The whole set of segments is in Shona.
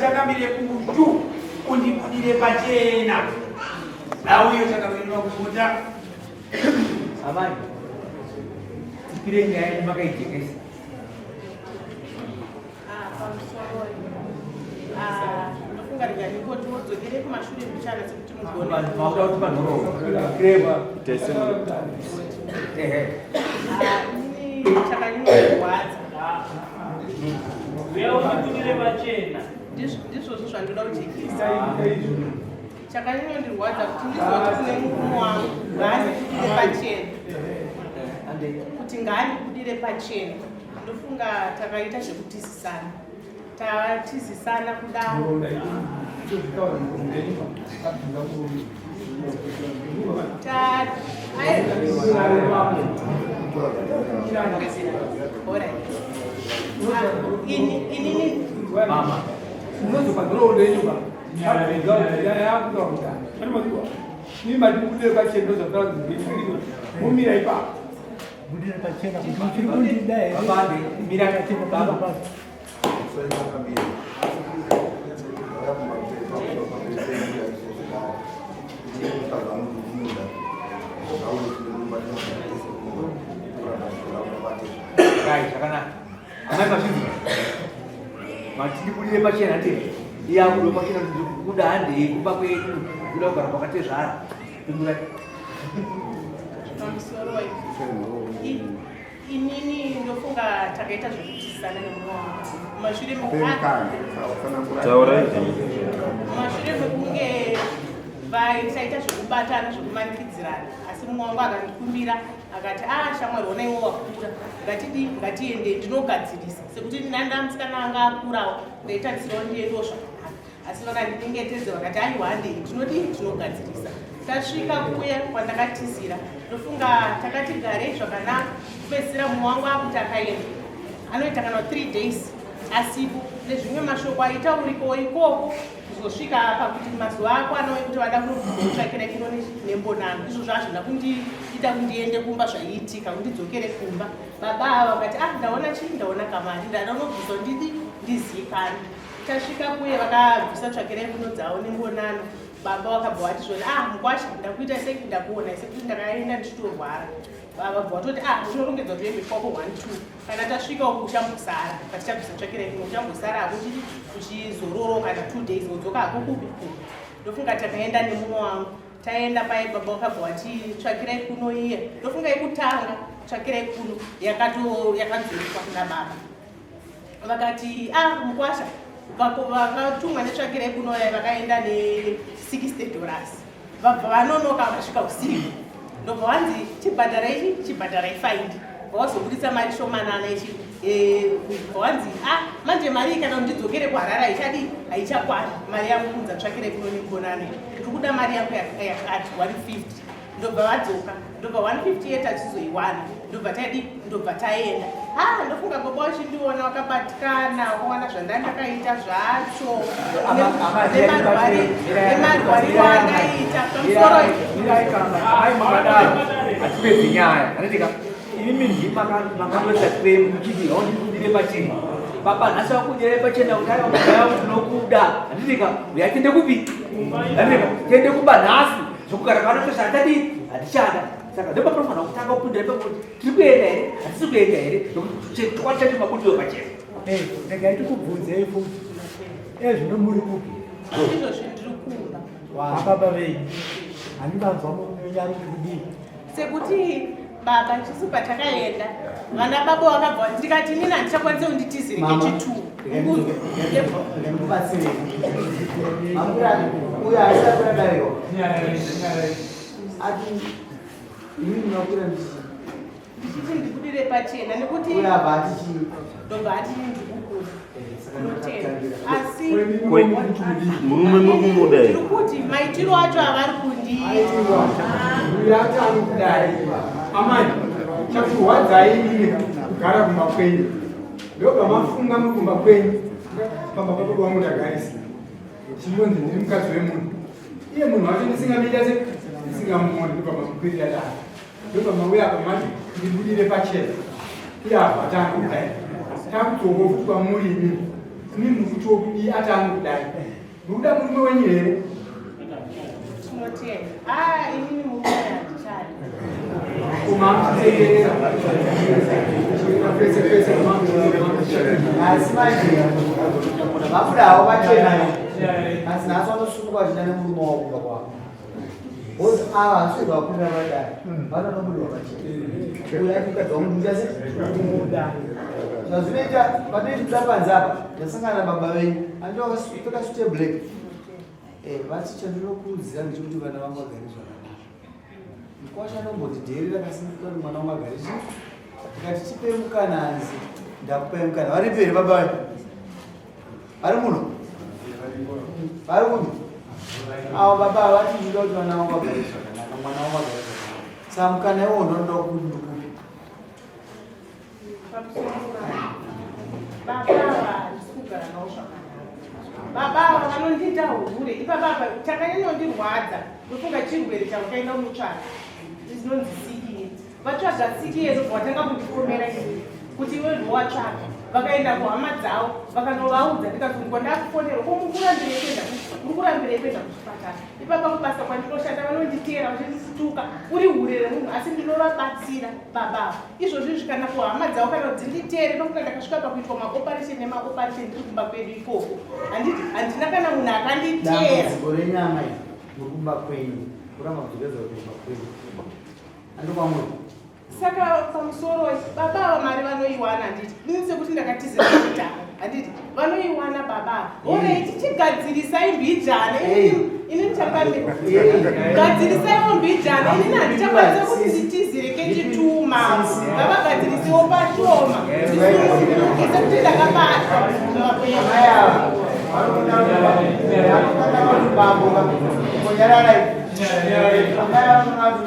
chakamire kutu undibudire pachena. Auyo chakamirwa kufuta. Amani. Tikire nyaya makaijekesa. Ndofunga rigari kuti wodzokere kumashure mbichana sekuti mugone. Mauda kuti panhoro. Kireba. Ini chakanyurwadza. Uya unibudire pachena. Ndizvozvo zvandoda kujekesa. Chakanyurwadza kuti ndizoti kune murume wangu ngaandibudire pachena. Kuti ngaandibudire pachena. Ndofunga takaita zvekutisisana. Tatizisana kudaro. Ini Mama. Unaweza padrone hiyo. Ni madukule bache ndo za tatu ngini. Mimi haipa. Budira pachena kuchiri kundi dai. Baba mira katibu baba. Kai sakana. Ana kashibu. Matindi kulile pachena te. Iya kulo pachena kuda ande kuba kwetu. Kuda kugara pakati zvara. Tungura. Inini ndofunga takaita zvekutisana nemuwangu. Mashure mekunge vaitaita zvekubatana zvekumanikidzirana asi mumwe wangu akandikumbira akati shamwari ona iwo wakura ngatiende ndinogadzirisa sekuti ndandamusikana anga akurawo ndaitarisirawo ndiendewo zvakanaka asi vakandinyengetedza vakati aiwa handei tinogadzirisa. Tasvika kuya kwandakatizira ndofunga takati garei zvakanaka kupedzisira mumwe wangu akuti akaenda anoita kana 3 days asipo nezvimwe mashoko aitauriko ikoko kuzosvika pakuti mazuva ako anove kuti vada kunotsvakira kino nembonano izvo zvazvina kundiita kundiende kumba zvaiitika kundidzokere kumba. Baba ava vakati ndaona chii ndaona kamari ndanobvisa ndizikana. Tasvika kuye vakabvisa tsvakirai kuno dzavo nembonano. Baba wakabva wati zvoni mukwasha ndakuita seki ndakuona sekuti ndakaenda ndichitorwara. Baba bva watoti unorongedza tuembe kwako 1-2 kana tasvika uku uchambosara patichabvisa tsvakirai kuno uchambosara ako uchizororoka kana 2 days wodzoka hako kupi kupi. Ndofunga takaenda nemumwe wangu taenda pai baba wakabva wati tsvakirai kuno iye ndofunga yekutanga tsvakirai kuno yakadzoroswa kuna baba vakati mukwasha vakatumwa netsvakirai kuno vakaenda ne$60 vabva vanonoka vasvika usiku ndobva vanzi chibhadharai faindi vawazobudisa mari shomanana ichi vanzi manje mari kana ndidzokere kuharara haichakwani mari yangu kunza tsvakirai kuno nembonane ndikuda mari yangu yakati 150 ndobva vadzoka ndobva 150 yeta tizoiwana ndobva taenda ndofunga baba wachindiona wakabatikana wakawana zvandandakaita zvacho nemarwariro andaita achipedze nyaya anotika imi makanoedza kremu muchiti haundikudire pachena baba nhasi wakudire pachena kuti aiwagaya ndinokuda handitika uya tiende kupi handitika tiende kuba nhasi zvokugara kanotosha hatadii hatichada saka ndopapanofana kutanga kupindira pakuti tiri kuenda here hatisi kuenda here twatati mabudiro pachena ndakaiti kubvunzei futi ezvino muri kupi izvozvo ndiri kumba baba venyu handivanzwa munyari kudii sekuti baba tisu patakaenda vana baba vakabva ndikati nini handichakwanisa kunditizire kechitu uya asakadaiwa ati ndichiti ndikudire pachena nekuti ndobva ati ndikukura asi murume mukumuda ndiri kuti maitiro acho havari kundiita amani chakurwadzai kugara kumba kwenyu ndobva mafunga mukumba kwenyu pamba papo wangu ndagarisa chinonzi ndiri mukadzi wemunhu iye munhu wacho ndisingamida ndisingamuoni ndobva mamukwirira dai ndobva mauya pamati ndibudire pachena iye abva tangudai takutowo kuti kwamuri imini Mimi mvuto wokudi atanudai. Muda murume wenyu here. Tinotenda. Inini murume handishadi. Kumamteerera. Pese asi manje vabudawo vachena asi nhasi vanosungwa vachina nemurume wavo kumba kwavo bcause ava hasvika vakunda vadai vanonomurirwa vachena uya tikadza kumuita se zvazvinoita patoita panzapa ndasangana nababa venyu andopfeka suti black vati chandinokurudzira ndechekuti vana vangu vagare zvakanaka kwachanombotidheerera kasimika kuti mwana wangu agare chii tikati tipe mukana hanzi ndakupai mukana vari peri baba vanyu vari muno vari kuno avo baba havati ndida kuti vana vangu vagare zvakanaka mwana wangu agare zvakanaka saka mukana iwo ndonoda kuti ndikupi baba vanondiita hure ipapapa chakanyanyondirwadza ndofunga chirwere chaukaenda mutsvaga izinonzi CES vatsvaga CES watanga kundikomera ini kuti iwe ndowatsvaga vakaenda kuhama dzavo vakanovaudza ndikazungwa ndakufonera urikurambirei kuenda kuchipatara ipapa kubasa kwandinoshanda vanonditeera vachindisituka uri hurere munhu asi ndinovabatsira babavo izvozvi zvikana kuhama dzavo kana kuti nditeere nokuti ndakasvika pakuitwa maoperation nemaoperation ndiri kumba kwedu ikoko handina kana munhu akanditeera dambudziko renyama iyi muri kumba kwenyu kuramba kudzokeza kuimba kwenyu andokwamuri saka pamusoro babava mari vanoiwana handiti ini sekuti ndakatizira kudhara handiti vanoiwana babava orei tichigadzirisai mbijana ini ndichagadzirisaiwo mbijana inini handichakwanisa kuti nditizire kechituma ngavagadzirisewo pashoma ise kuti ndakabatwa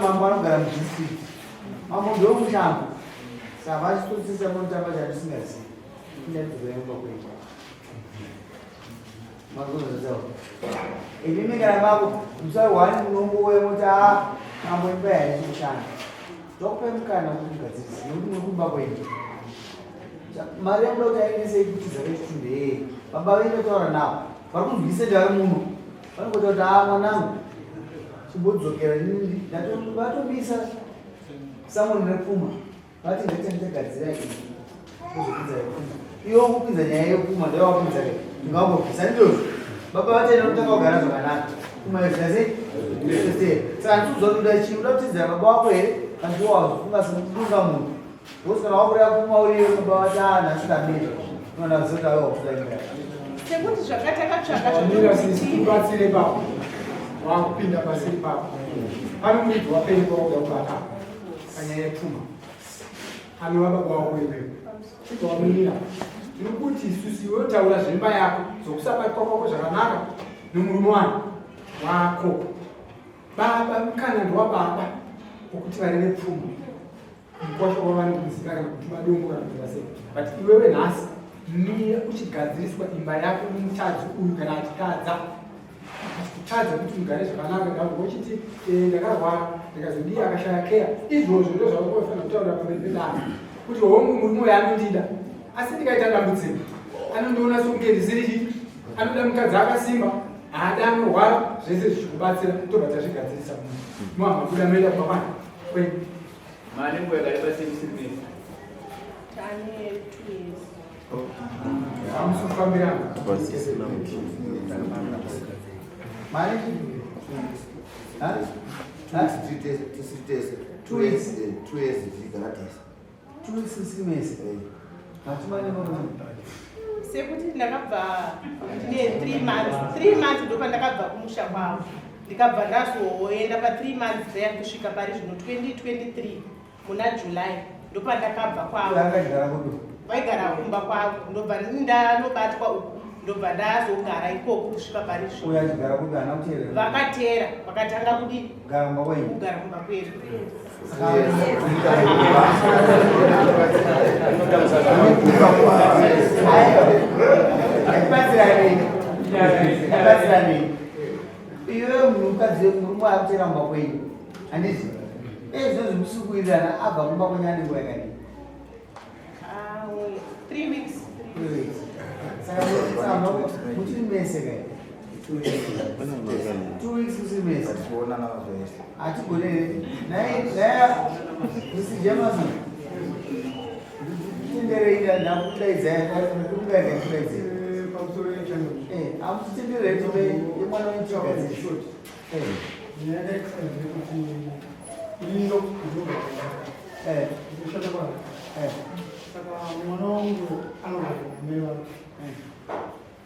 mambo anogara mudistrict mambo ndomushango saka vachitotsisa munotamba chandisingazivi inaizoemba kuita makozozao inini kana mako musarwani munombowemoti mambo imba yaisikushanda ndokupe mukana kuti mugadzirisi nokuti nokumba kwenyu mari yamuda kuti aendesei kuti zvakaitundei baba veinotaura navo vari kunzwisei vari muno vanongota kuti mwanangu chimbodzokera nini vatomisa samoni repfuma vati ndetendegadzira ini kuzopinza repfuma iwo kupinza nyaya yepfuma ndavapinza ndingambopisa ndizvozvo baba vatenda kutanga kugara zvakanaka kumaizvase saka ndikuzoduda chii uda kutidzira baba wako here kandiwazofunga semudunga munhu bosi kana wakureva pfuma uriyo baba vati nhasindamira unoda kuzoti ave wakudaira sekuti zvakatakatsvaga zvatibatsire baba wakupinda pasiri papa pane muridzi wapenyu wauda kubata kanyaya yepfuma anova baba wako iwewe chitowamirira ndiri kuti isusu iwe otaura zvemba yako zokusabatwa kwako zvakanaka nomurume wani wako baba mukana ndowababa wokuti vari nepfuma mukwasha kwavanokuzika kana kuti madongo kana kuti vasei but iwewe nhasi mira uchigadziriswa imba yako nomutadzi uyu kana achitadza achikutadza kuti mugare zvakanaka ndavochiti ndakarwara ndikazodii akashaya keya izvozvo ndo zvavakofanira kutaura pamberi pedana kuti hongu murume uyo anondida asi ndikaita dambudziko anondiona sokunge ndisiri chii anoda mukadzi akasimba haada anorwara zvese zvichikubatsira tobva tazvigadzirisa muhamba kuda moenda kumapani kwenyu mane nguva yakareba semusirimesi tane 2 years amusufambirana mari sekuti ndakabva ndine 3 months ndopa ndakabva kumusha kwavo ndikabva ndazoenda pa3 months there kusvika pari zvino 2023 muna July ndopa ndakabva kwavo vaigara kumba kwavo ndobva ndanobatwa uku ndobva ndazogara ikoko kusvika pari vakatera vakatanga kudi kugara kumba kwedu iwe munhukadzi murume akutera mumba kwenyu handiti izvozvi musikuwirirana abva kumba kwenyu ane nguva yakadii 3 weeks saka muchimese kai 2 weeks kusimesa atigonere naya kusijamasu tendereita ndakudaidzayakudaidzayakudaidza pamusoro yechando amutenderei tobe yemwana wechikadzi ndinadaikusanzire kuti ino kuzoga ndinoshanda kwa saka mwana wangu anogakumeva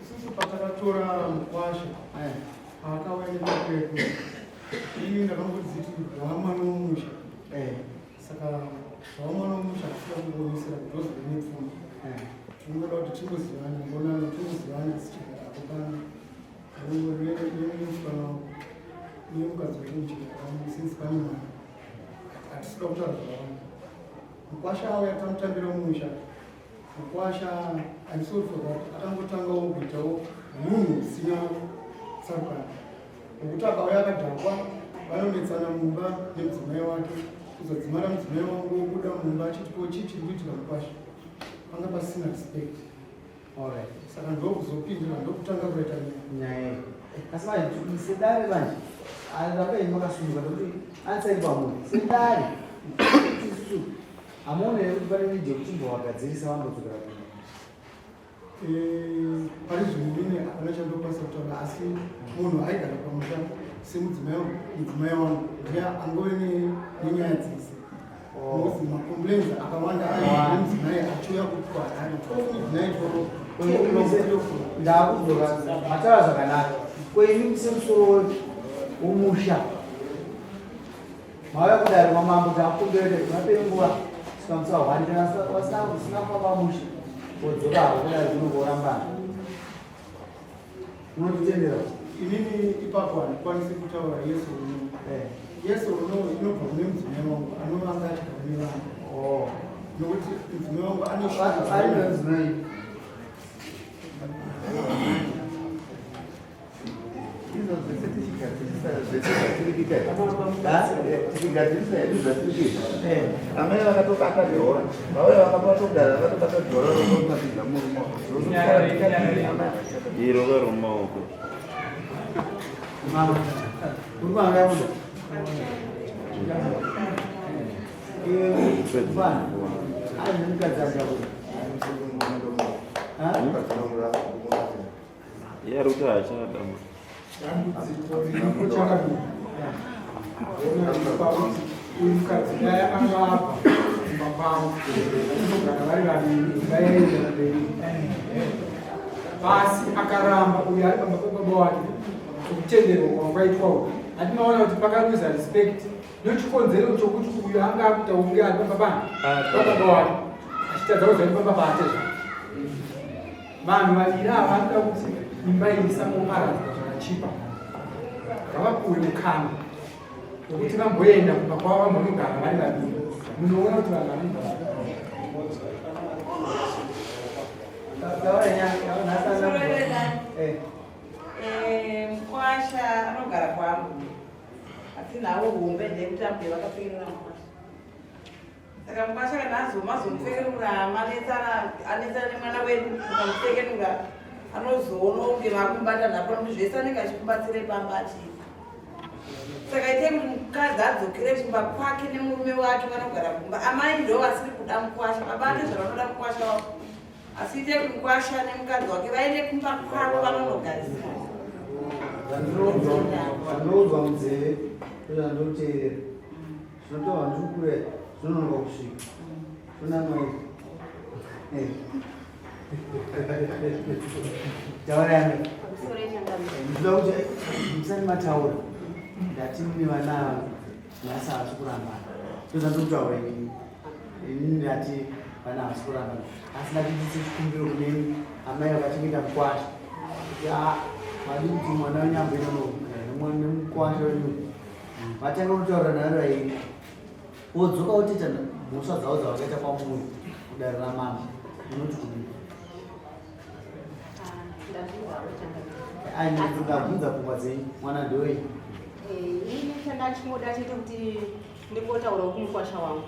isusu patakatora mukwasha akawaenda pepo ini ndakambodziti zvamwana womusha saka zvamwana womusha asika kungonisira kudhozve nepfuma tingoda kuti timbozivana mbonano timbozivana sichigara apo pana nemusikana nemukadzi wemusinsi pane mwana hatisika kutaura zvavana mukwasha auya tamutambira mumusha mukwasha anisori for that atangotangawo kuitawo munhu usina tsarukana nokuti akauya akadhakwa vanonetsana mumba nemudzimai wake kuzodzimara mudzimai wangu wobuda mumba achiti ko chii chiri kuitika mukwasha panga pasina respect saka ndokuzopindira ndokutanga kuita nyaya asi manje sedare manje arapai makasunduka nokuti ansari pamwe sedare isusu hamuonere kuti pane video kuchimbovagadzirisa vandodzokera pane zvimweni hapana chandokwanisa kutaura asi munhu aigara pamusha semudzimai wangu ndiye angove nenyaya dzese nokuti macomplains akawanda anemudzimai achiuya kutwara naitoro ndakudzoka mataura zvakanaka kweini semusoro womusha mauya kudari mamambo takumbere mapei nguva sikamusa 1 wasina kwamba musha wodzokavo kudari kunongorambana unotitendera inini ipapo handikwanisi kutaura yesu uno yesu uno inobva kune mudzimai wangu anovanga achigara nevanhu nokuti mudzimai wangu anemudzimai amai vakatobata dhora vauya vakapatogara vakatobata dhora rokumatidza iro veromaoko uri kuangamuda fana anemukadzi achakuda yari kuti hachadama uyu mukadzi dai angapa kumba kwangu inogara vari vaviri vaenda mberi basi akaramba uyu ari pamba pababa wake chokutenderwa kwakwaitwawo hatinoona kuti pakaluza respect nochikonzero chokuti uyu anga akuita unge ari pababa wake achitadza kuziva kuti pababa atezva vanhu vaviri ava vanoda kuti imba iyi isangoparadzwa zvakachipa ngavapuwe mukana wekuti vamboenda kubva kwavo vambonogara vari vaviri munoona kuti vanhu mukwasha anogara kwangu atinavo humbe ndekutambe vakapfekerera mukwasha saka mukwasha kana azomazomupfekerura anetsana nemwana wedu ukamupfekerura anozoona kunge vakumbata napo nokuti zvese anenge achikubatsire pamba achii saka ite kuti mukadzi adzokere kumba kwake nemurume wake vanogara kumba amai ndo vasiri kuda mukwasha babate zvavanoda mukwasha wavo asi ite kuti mukwasha nemukadzi wake vaende kumba kwavo vanonogarisana vandoudzwa munzeve zvezvandoteerera zvinotova ndikure zvinonoka kusvika kunamai taura yame ndinoda kuti musani mataura ndati mune vana nhasi havasi kurambana ndozvandokutaura ini ndati vana havasi kurambana asi ndatitise chikumbiro kuneni amai vakachengeta mukwasha kuti madi kuti mwana wenyambo inonomukwasha wenyu vatanga kutaura naro vairi wodzoka wotiita mhosva dzavo dzavakaita kwamuri kudarira mama unoti kudii ndingabvunza pfungwa dzenyu mwana ndowei ini changa chimoda chete kuti ndingotaura kumukwasha wangu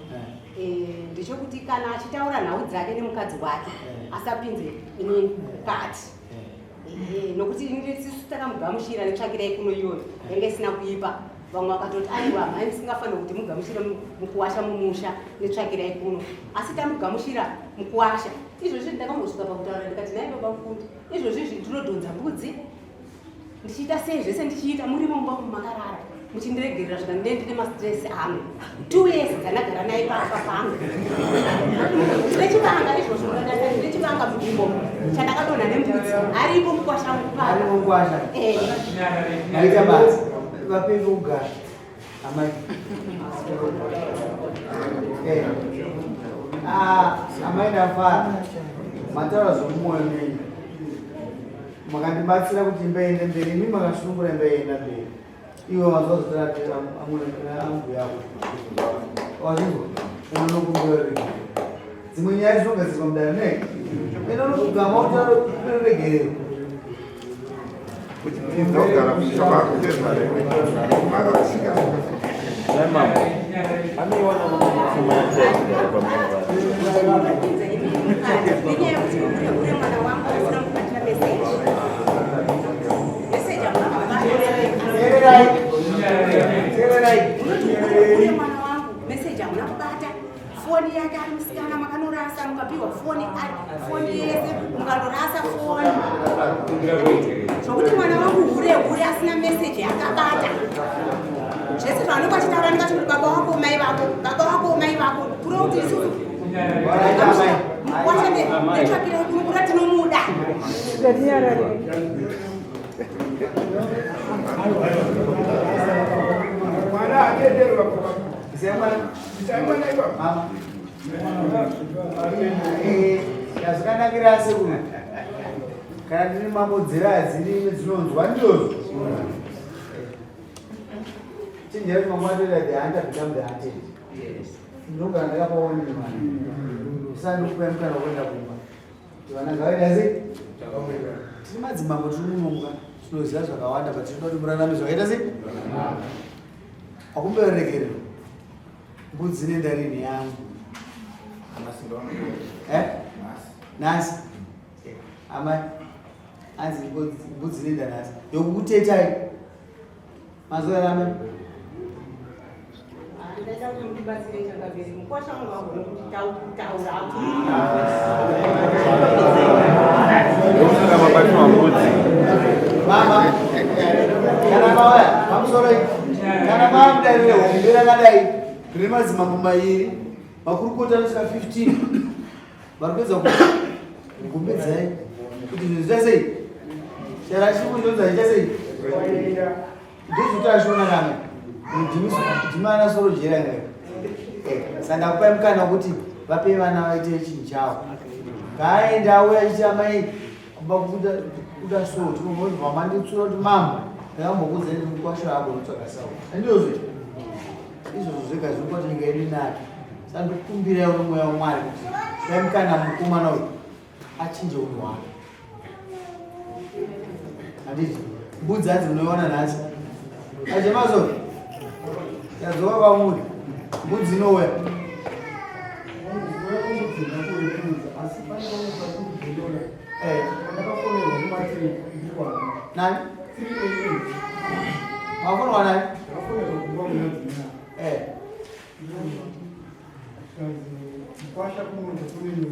ndechekuti kana achitaura nhau dzake nemukadzi wake asapinze inini mukati nokuti isusu takamugamushira netsvakirai kuno iyoyo yange isina kuipa vamwe vakatoti aiwa mai musingafanira kuti mugamushira mukuwasha mumusha netsvakirai kuno asi tamugamushira mukuwasha izvozvi ndakambosvika pakutaura ndikati nai baba mfundi izvozvizvi ndinodhonza mbudzi ndichiita sei zvese ndichiita muri mumba mumakarara muchindiregerera zvika ndendine mastress amwe 2 years dzanagara naye papa pangu ndinechivanga izvozvo ndinechivanga mudimbo chandakadonha nembudzi aripo mukwasha mukwasha aita basa vapinge kugara amai amai ndafara mataura zvomumoyo menyu makandibatsira kuti imbaende mberi imi makashungura imbaenda mberi iwe mazuva zotaratira ambuya yako wazvinzwa unonokumbeorege dzimwe nyaya dzinogadzirwa mudare ne inonokugama kuti anoregerero meseji hamuna kubata foni yake ari musikana makanorasa mukapiwa foni yese mukandorasa foni zvokuti mwana wangu hure asina meseji yakabata zvese zvavanenge vachitaura ndikati kuti baba wako mai vako baba wako mai vako kuri kuti isusu mukwasha netsvakirai kuno kura tinomuda zvakanakira ase kuno kana ndine mamodzera adziri dzinonzwa ndizvozvo chinjira kuti mamwatoita the hunter become the hunted ndinogara ndakapaoni mani usandikupa mukana wekuenda kumba kuti vana ngavaita sei tine madzimambo tiri munonga tinoziva zvakawanda but tinoda kuti murarame zvakaita sei akumberegerero mbudzi nendarini yangu nhasi amai anzi mbudzi nendanhasi yokukutetai mazorarame ndaida kuti mudibatsire chakabveri mukwasha wangu wagona kuti taura mama kana mawaya pamusoro kana maamudarire hombe rakadai rine madzimambo mairi makurukota anosvika 15 vari kuedza kugumbedzai kuti zvinhu zviita sei chara chimuizvonza iita sei ndozvoti ashona kamwe ndimana soro jera ngai saka ndakupai mukana wekuti vape vana vaite chinhu chavo ngaaenda auya achiti amai kumba kuda soro tinomva manditsura kuti mama ndakambokudza mukwasha ako notsvaga sawa andiyozve izvozvo zvega zvirikuti nyika yedu inake saka ndikukumbirai uno mweya wamwari kuti dai mukana mukomana uyu achinje unhu wake handiti mbudzi adzi munoiona nhasi achemazo yadzoka kwamuri mbudzi inouya nani mafonwa nani mukwasha kumunza kunini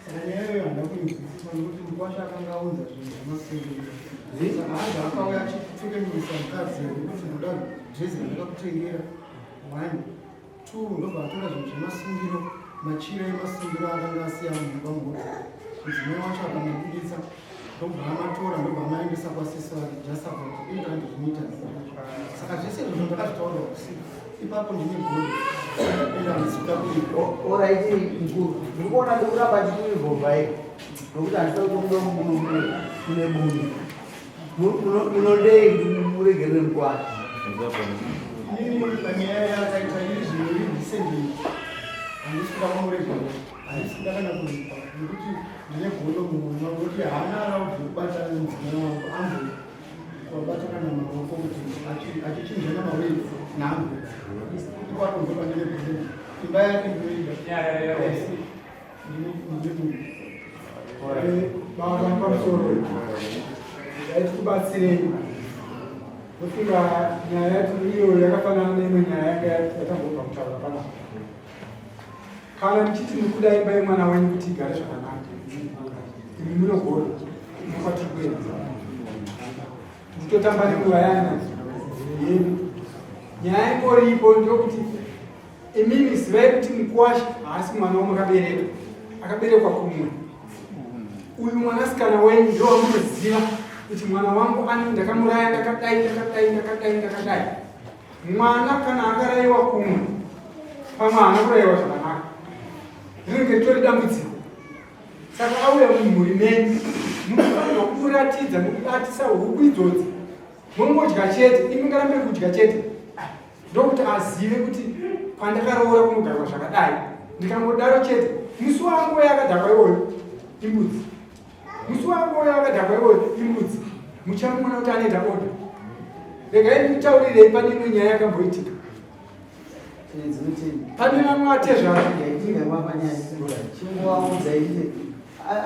sanayeyo andakuinzisa nokuti mukwasha akanga aunza zvinhu zvamasengero anga akauya achipfekemisa mukadzi wekuti muda jezi randakakutengera 1 2 ndobva atora zvinhu zvemasungiro machira emasungiro akanga asiya munhu pamhuri mudzimai wacho akamabudisa ndobva amatora ndobva amaendesa kwasisi wake jasapot 800 meters saka zvese izvozvo ndakazvitaurwa usiku ipapo ndine goli enda musika kuiko oraiti mkuru ndikuona ndikuramba ndikuivhovhai nokuti handisa kuti mune buni munodei kuti muregerere mukwana inini panyaya yakaita izvi iridisendi handisika muregere handisika kana kuzipa nekuti ndine godo munhu nokuti haana araudzi wekubatana nemudzimai wangu ambo wabatana namaoko kuti achichinjana mawiri nangu ikwatonzoka nerebhele imba yake inoida baba pamusoro yaiti kubatsirei kusvika nyaya yacho iyo yakafanana neimwe nyaya yanga yatambobva kutaura panapa. Kana muchiti mukudai imba yemwana wenyu kuti igare zvakanaka, imi munogona munokwatiri kuedza muchitotamba nenguva yana yenu. Nyaya ingoripo ndokuti imimi zivai kuti mukwasha haasi mwana wamakabereka, akaberekwa kumwe. Uyu mwanasikana wenyu ndo wamunoziva kuti mwana wangu ndakamuraya ndakadai. Mwana kana akarayiwa kumwe pamwe haana kurayiwa zvakanaka, rinenge ritori dambudziko. Saka auya mumhuri menyu munofanirwa kumuratidza nokubatisa huku idzodzi. Munongodya chete, imi ngarambe kudya chete, ndokuti azive kuti pandakaroora kunogarwa zvakadai. Ndikangodaro chete, musi wangu yakadhakwa iwoyo imbudzi, musi wangu yakadhakwa iwoyo imbudzi, muchamuona kuti anoenda oda. Regai ndikutaurirei pane imwe nyaya yakamboitika. Pane mamwe atezvara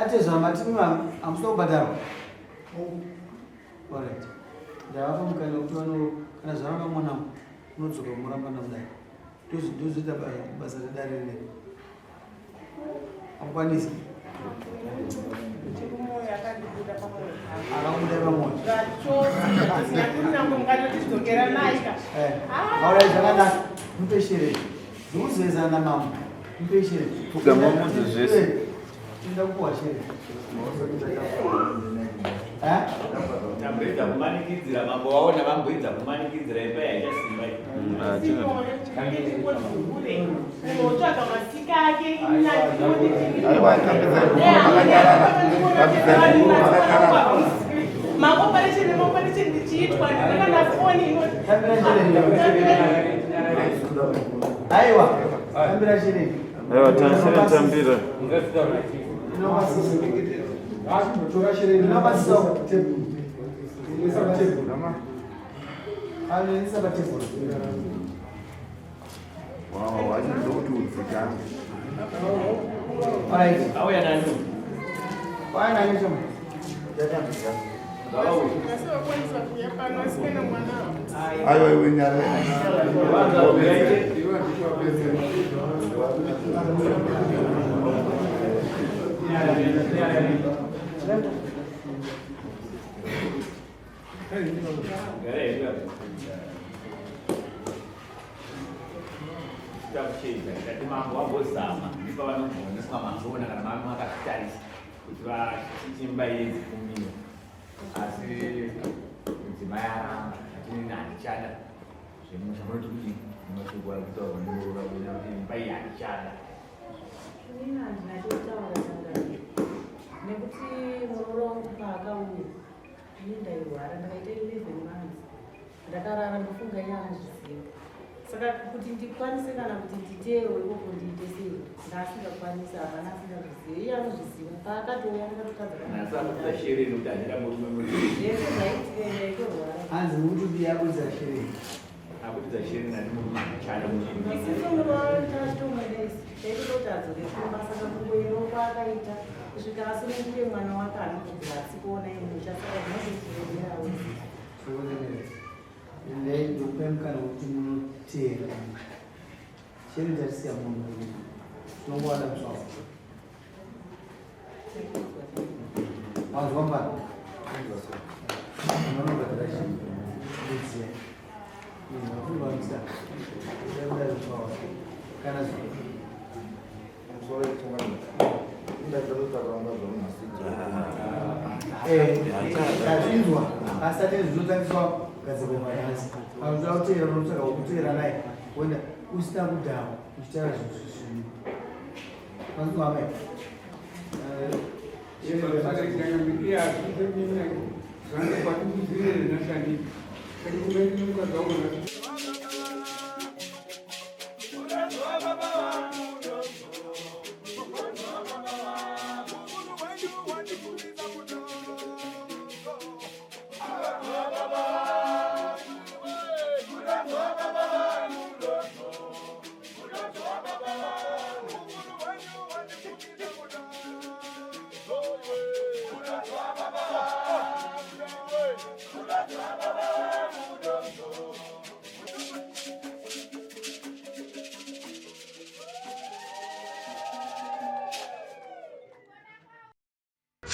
atezvara matimi hamusina kubhadharwa. Ndavapa mukana kuti kana zvaranga mwana unodzoka kumurambana kudai ndozoita basa redarire akukwanisa akabuda pamwoyo aurai zvakanaka mupeshere zimuzivezana namambo mupeshere ida kupuwa shere tamboedza kumanikidzira mambo waona vamboedza kumanikidzira imba yaichasimba unotsvaga masika ake maoperation ndichiitwa ndakana foni aiwa tambira shere aiwa tambira tora shere inobasisa tebhuru anoendesa patebhuru auya nani kwaanani chomwe aiwa iwe nyara mambo wambozama ndipo vanogooneswa mazona kana mami makazvitarisa kuti vachichimba yedzi kumiwa, asi mudzimai aramba atinini handichada zvamunoti kuti munoshogora kutaurwa neurauina kuti imba iyi handichada. Inini handina chotaura sangani nekuti muroro wangu paakauya ini ndairwara ndakaita 11 months ndakarara ndofunga iye anozviziva. Saka kuti ndikwanise kana kuti nditeerwe ikoko ndiite sei ndaasingakwanisi hapana asingazviziva, iye anozviziva. Paakatouya ndakatotadza zvese zvaitika ndaitorwara hanzi mukuti yakudza shere akudza shere nanimuchada isiso murotatomwedesi taitototi adzoke kumba. Saka kungoendawo kwaakaita kusvika asunungure mwana wake anokubva asikuona imusha. Saka zvinototiremerawo ndopemukana kuti munoteera shere ndatisiya munhu tinongowana muswavo wanzwa mbana unonobhadhara chidziya vafungaisa udai muswavo kana azvinzwa asi ati zvinotangiswa gadzirwa manyasi anoda kuteera unotsvaga wekuteera naye wenda usina kudhama uchitaura zvinhu zvisvini vanzwamai Baba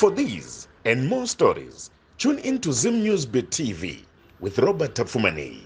For these and more stories, tune in to Zim Newsbeat TV with Robert Tafumanei.